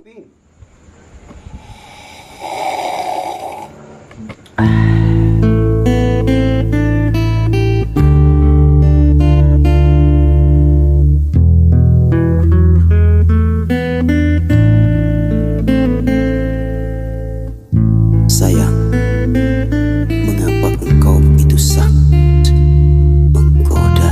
Ping. Sayang, mengapa engkau begitu sangat menggoda?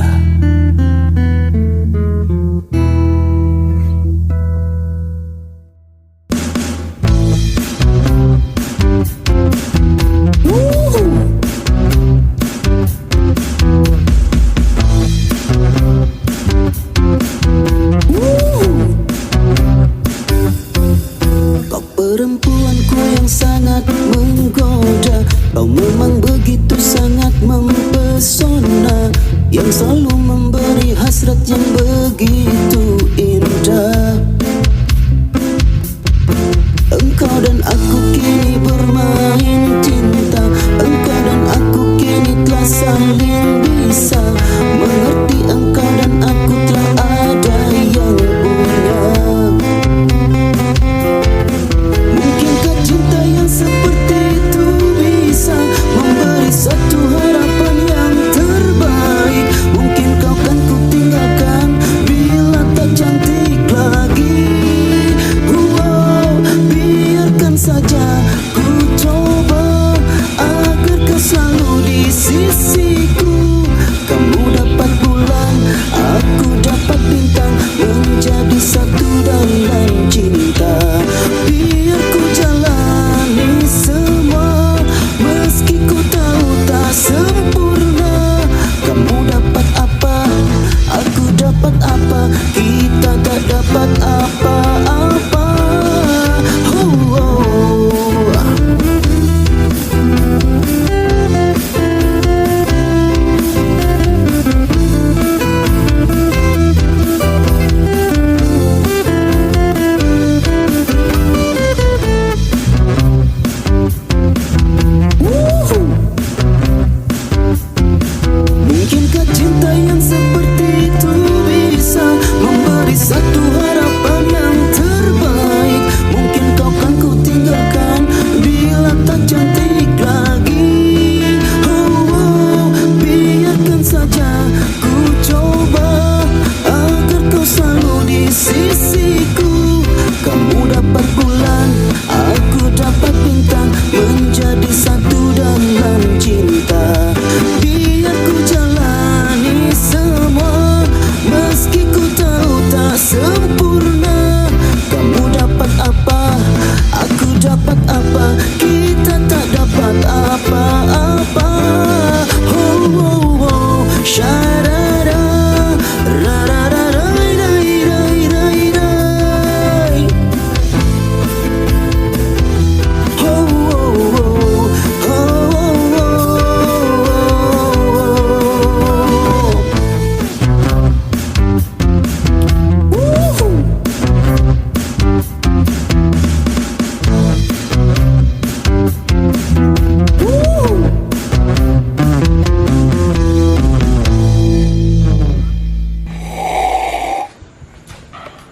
Kau perempuanku yang sangat menggoda. Kau memang begitu sangat mempesona, yang selalu memberi hasrat yang begitu indah. Engkau dan aku kini bermain cinta. Engkau dan aku kini telah saling bisa mengerti. Engkau dan aku telah ada yang punya. Mungkinkah cinta yang seperti itu bisa memberi satu harapan yang terbaik? Mungkin kau kan ku tinggalkan bila tak cantik lagi. Biarkan saja ku coba agar kau selalu di sisiku. Kamu dapat bulan, aku dapat bintang, menjadi satu dalam cinta. Biar ku jalani semua, meski ku tahu tak sempurna. Kamu dapat apa, aku dapat apa, kita tak dapat apa-apa. Mungkinkah cinta yang seperti itu bisa memberi satu harapan yang terbaik? Mungkin kau kan ku tinggalkan bila tak cantik